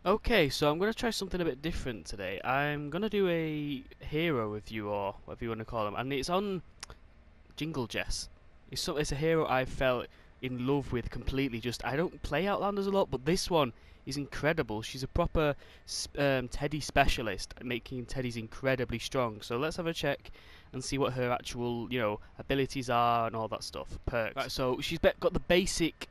Okay, so I'm going to try something a bit different today. I'm going to do a hero review, or whatever you want to call them, and it's on Jingle Jess. It's a hero I fell in love with completely. Just I don't play Outlanders a lot, but this one is incredible. She's a proper Teddy specialist, making Teddies incredibly strong. So let's have a check and see what her actual, abilities are and all that stuff. Perks. Right, so she's got the basic,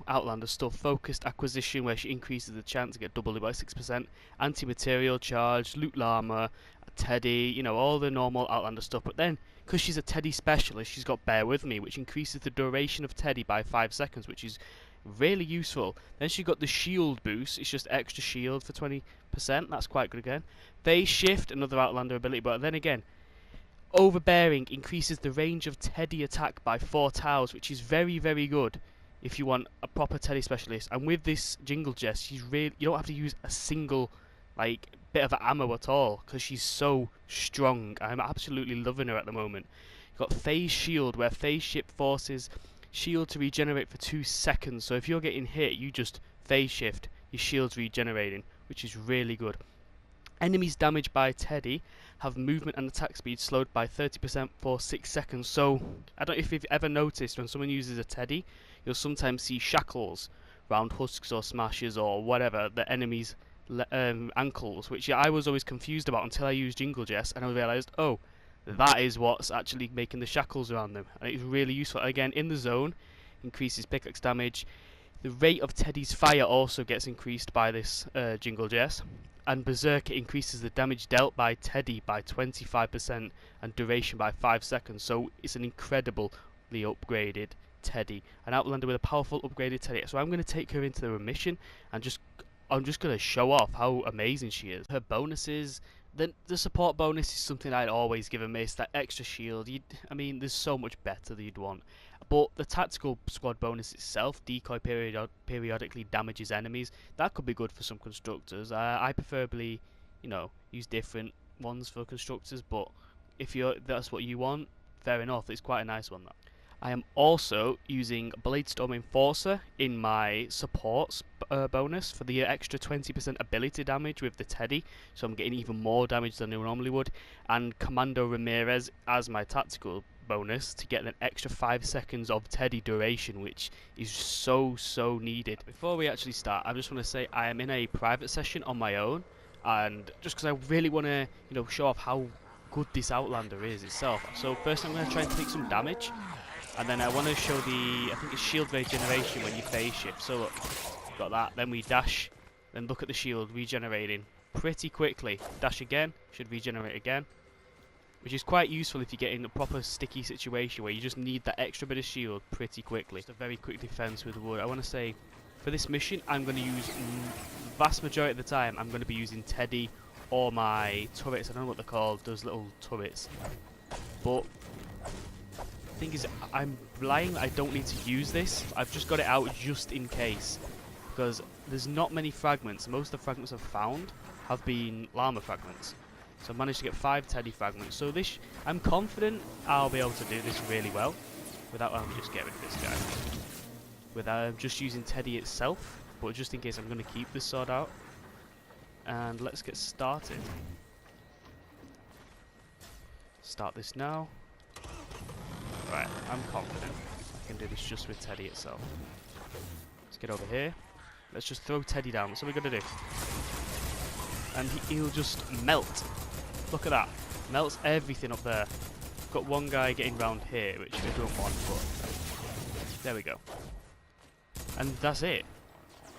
Outlander stuff. Focused acquisition, where she increases the chance to get doubled by 6%. Anti-material charge, loot llama, Teddy, all the normal Outlander stuff. But then, because she's a Teddy specialist, she's got Bear With Me, which increases the duration of Teddy by 5 seconds, which is really useful. Then she got the shield boost. It's just extra shield for 20%. That's quite good again. Phase shift, another Outlander ability, but then again, overbearing increases the range of Teddy attack by 4 tiles, which is very, very good if you want a proper Teddy specialist. And with this Jingle Jess, you don't have to use a single bit of ammo at all because she's so strong. I'm absolutely loving her at the moment. You've got Phase Shield, where Phase Shift forces shield to regenerate for 2 seconds. So if you're getting hit, you just phase shift, your shield's regenerating, which is really good. Enemies damaged by Teddy have movement and attack speed slowed by 30% for 6 seconds. So, I don't know if you've ever noticed when someone uses a Teddy, you'll sometimes see shackles around husks or smashes or whatever, the enemy's ankles, which I was always confused about until I used Jingle Jess and I realised, oh, that is what's actually making the shackles around them. And it's really useful. Again, in the zone, increases pickaxe damage. The rate of Teddy's fire also gets increased by this Jingle Jess. And Berserker increases the damage dealt by Teddy by 25% and duration by 5 seconds. So it's an incredibly upgraded Teddy. An Outlander with a powerful upgraded Teddy. So I'm going to take her into the remission and I'm just going to show off how amazing she is. Her bonuses, the support bonus is something I'd always give a miss. That extra shield, there's so much better that you'd want. But the tactical squad bonus itself, decoy periodically damages enemies. That could be good for some constructors. I preferably, use different ones for constructors. But if that's what you want, fair enough. It's quite a nice one. That. I am also using Bladestorm Enforcer in my supports bonus for the extra 20% ability damage with the Teddy, so I'm getting even more damage than I normally would, and Commando Ramirez as my tactical bonus to get an extra 5 seconds of Teddy duration, which is so needed. Before we actually start, I just want to say I am in a private session on my own, and just because I really want to show off how good this Outlander is itself. So first I'm going to try and take some damage. And then I want to show I think it's shield regeneration when you phase shift. So look, got that. Then we dash. Then look at the shield regenerating pretty quickly. Dash again, should regenerate again. Which is quite useful if you get in a proper sticky situation where you just need that extra bit of shield pretty quickly. Just a very quick defense with wood. I want to say, for this mission, I'm going to use, vast majority of the time, I'm going to be using Teddy or my turrets. I don't know what they're called, those little turrets. But thing is, I'm relying I don't need to use this. I've just got it out just in case, because there's not many fragments. Most of the fragments I've found have been llama fragments, so I've managed to get 5 Teddy fragments. So I'm confident I'll be able to do this really well without. Let me just get rid of this guy without just using Teddy itself, but just in case I'm going to keep this sword out. And let's get started. Start this now. Right, I'm confident I can do this just with Teddy itself. Let's get over here. Let's just throw Teddy down. That's what we're going to do. And he'll just melt. Look at that. Melts everything up there. Got one guy getting round here, which we don't want, but there we go. And that's it.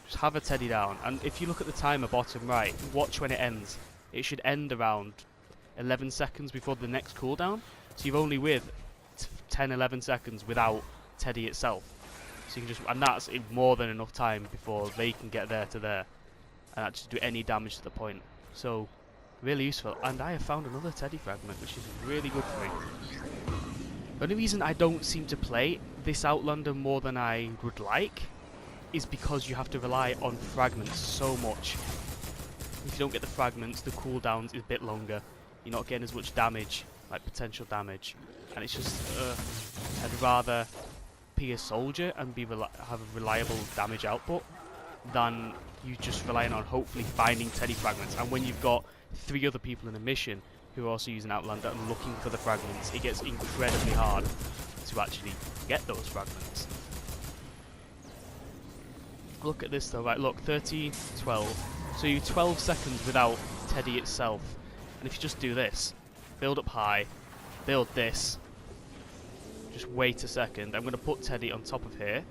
Just have a Teddy down. And if you look at the timer bottom right, watch when it ends. It should end around 11 seconds before the next cooldown. So you've only with 10-11 seconds without Teddy itself, so you can and that's more than enough time before they can get there to there and actually do any damage to the point. So really useful. And I have found another Teddy fragment, which is really good for me. The only reason I don't seem to play this Outlander more than I would like is because you have to rely on fragments so much. If you don't get the fragments, the cooldowns is a bit longer. You're not getting as much damage, like potential damage. And it's just, I'd rather be a soldier and have a reliable damage output than you just relying on hopefully finding Teddy fragments. And when you've got 3 other people in a mission who are also using Outlander and looking for the fragments, it gets incredibly hard to actually get those fragments. Look at this though, right, look, 13, 12. So you're 12 seconds without Teddy itself. And if you just do this, build up high, build this, just wait a second. I'm going to put Teddy on top of here.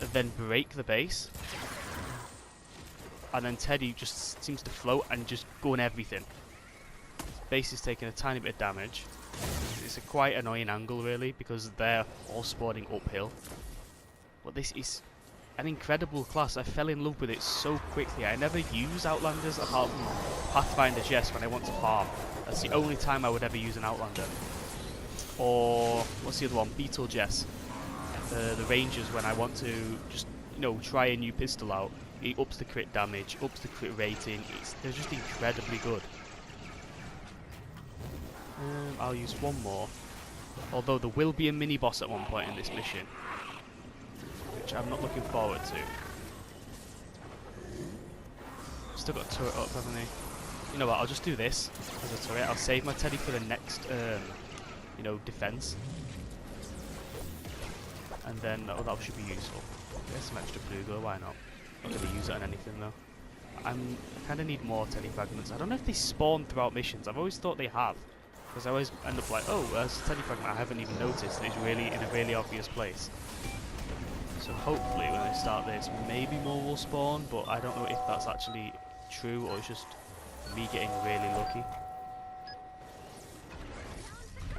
And then break the base. And then Teddy just seems to float and just go on everything. Base is taking a tiny bit of damage. It's a quite annoying angle really, because they're all spawning uphill. But this is an incredible class. I fell in love with it so quickly. I never use Outlanders apart from Pathfinder Jess when I want to farm. That's the only time I would ever use an Outlander. Or what's the other one? Beetle Jess. The Rangers when I want to just, you know, try a new pistol out. It ups the crit damage, ups the crit rating. They're just incredibly good. I'll use one more. Although there will be a mini boss at one point in this mission, which I'm not looking forward to. Still got a turret up, haven't they? You know what? I'll just do this as a turret. I'll save my Teddy for the next, you know, defense. And then that should be useful. Get some extra blue glow. Why not? Not gonna use it on anything though. I kind of need more Teddy fragments. I don't know if they spawn throughout missions. I've always thought they have, because I always end up like, oh, there's a Teddy fragment I haven't even noticed, and it's really in a really obvious place. So hopefully when I start this, maybe more will spawn, but I don't know if that's actually true or it's just me getting really lucky.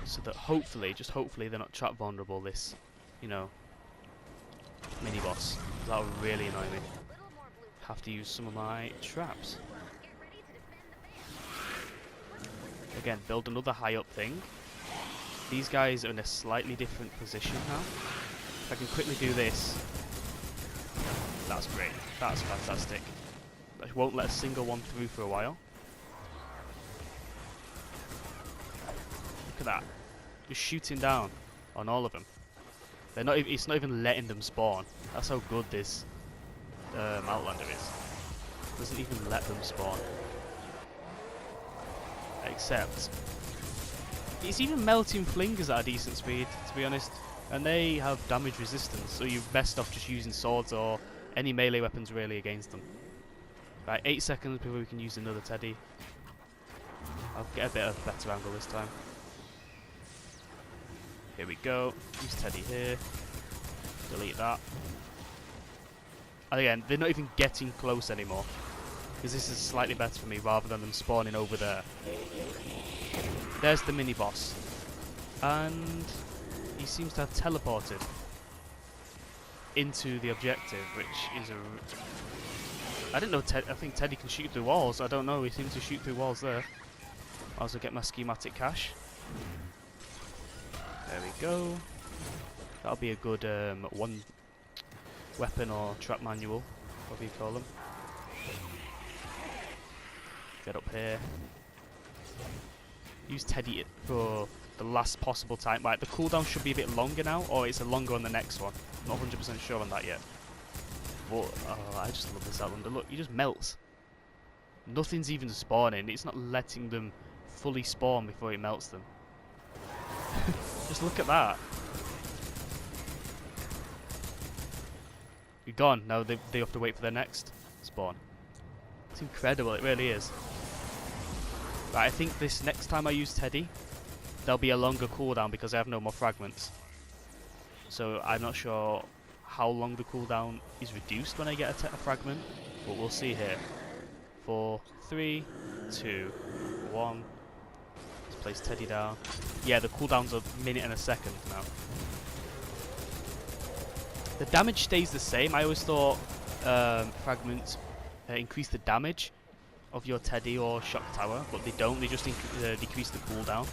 So that hopefully, just hopefully, they're not trap vulnerable this, you know, mini boss. That would really annoy me. Have to use some of my traps. Again, build another high up thing. These guys are in a slightly different position now. If I can quickly do this, that's great. That's fantastic. I won't let a single one through for a while. Look at that. Just shooting down on all of them. They're not. It's not even letting them spawn. That's how good this Outlander is. Doesn't even let them spawn. Except it's even melting flingers at a decent speed, to be honest, and they have damage resistance, so you're best off just using swords or any melee weapons really against them. Right, 8 seconds before we can use another Teddy. I'll get a bit of a better angle this time. Here we go. Use Teddy here. Delete that. And again, they're not even getting close anymore, because this is slightly better for me rather than them spawning over there. There's the mini boss, and he seems to have teleported into the objective, which is a... I didn't know I think Teddy can shoot through walls. I don't know, he seems to shoot through walls there. I'll also get my schematic cache. There we go. That'll be a good one weapon or trap manual, whatever you call them. Get up here. Use Teddy for the last possible time. Right, the cooldown should be a bit longer now, or it's longer on the next one. I'm not 100% sure on that yet. But I just love this Outlander. Look, he just melts. Nothing's even spawning. It's not letting them fully spawn before it melts them. Just look at that. You're gone. Now they have to wait for their next spawn. It's incredible, it really is. Right, I think this next time I use Teddy, there'll be a longer cooldown because I have no more fragments. So I'm not sure how long the cooldown is reduced when I get a fragment, but we'll see here. 4, 3, 2, 1. Let's place Teddy down. Yeah, the cooldown's a minute and a second now. The damage stays the same. I always thought fragments increase the damage of your Teddy or shock tower, but they don't. They just decrease the cooldown,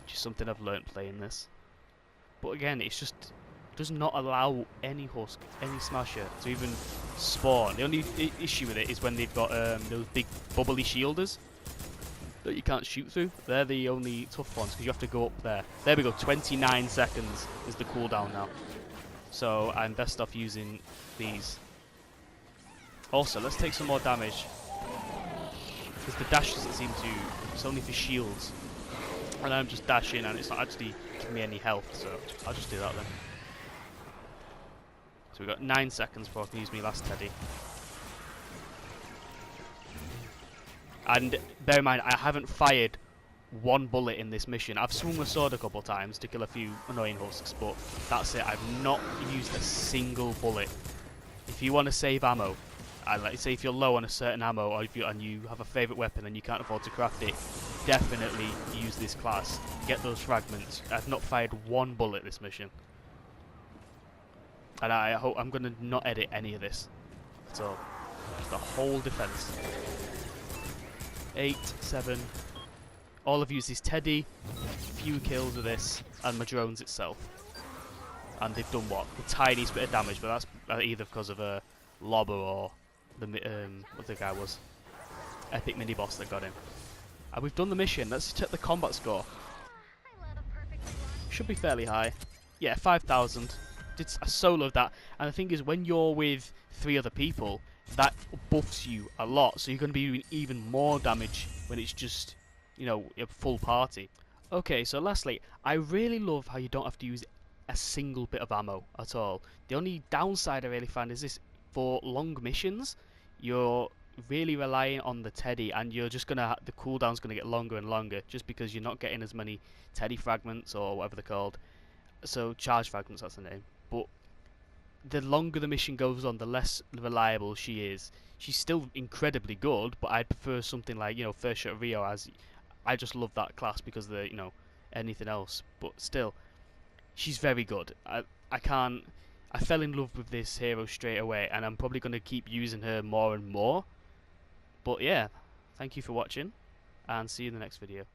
which is something I've learnt playing this. But again, it's just does not allow any husk, any smasher to even spawn. The only issue with it is when they've got those big bubbly shielders that you can't shoot through. They're the only tough ones because you have to go up there. There we go. 29 seconds is the cooldown now. so I'm best off using these. Also, let's take some more damage, because the dash doesn't seem to, it's only for shields, and I'm just dashing and it's not actually giving me any health, so I'll just do that then. So we've got 9 seconds before I can use my last Teddy. And bear in mind, I haven't fired one bullet in this mission. I've swung a sword a couple times to kill a few annoying husks, but that's it. I've not used a single bullet. If you want to save ammo, and like say if you're low on a certain ammo, or if and you have a favourite weapon and you can't afford to craft it, definitely use this class. Get those fragments. I've not fired one bullet this mission, and I hope I'm gonna not edit any of this at all. Just the whole defense. 8, 7. All I've used is Teddy, few kills with this, and my drones itself. And they've done what? The tiniest bit of damage, but that's either because of a lobber or the what the guy was, epic mini boss that got him. And we've done the mission. Let's check the combat score. Should be fairly high. Yeah, 5,000. I soloed that, and the thing is, when you're with 3 other people, that buffs you a lot, so you're going to be doing even more damage when it's just, you know, a full party. Okay, so lastly, I really love how you don't have to use a single bit of ammo at all. The only downside I really find is this: for long missions, you're really relying on the Teddy, and you're just gonna the cooldown's gonna get longer and longer, just because you're not getting as many Teddy fragments or whatever they're called. So charge fragments, that's the name. But the longer the mission goes on, the less reliable she is. She's still incredibly good, but I'd prefer something like, you know, First Shot Rio, as I just love that class because of the, you know, anything else. But still, she's very good. I fell in love with this hero straight away, and I'm probably going to keep using her more and more. But yeah, thank you for watching, and see you in the next video.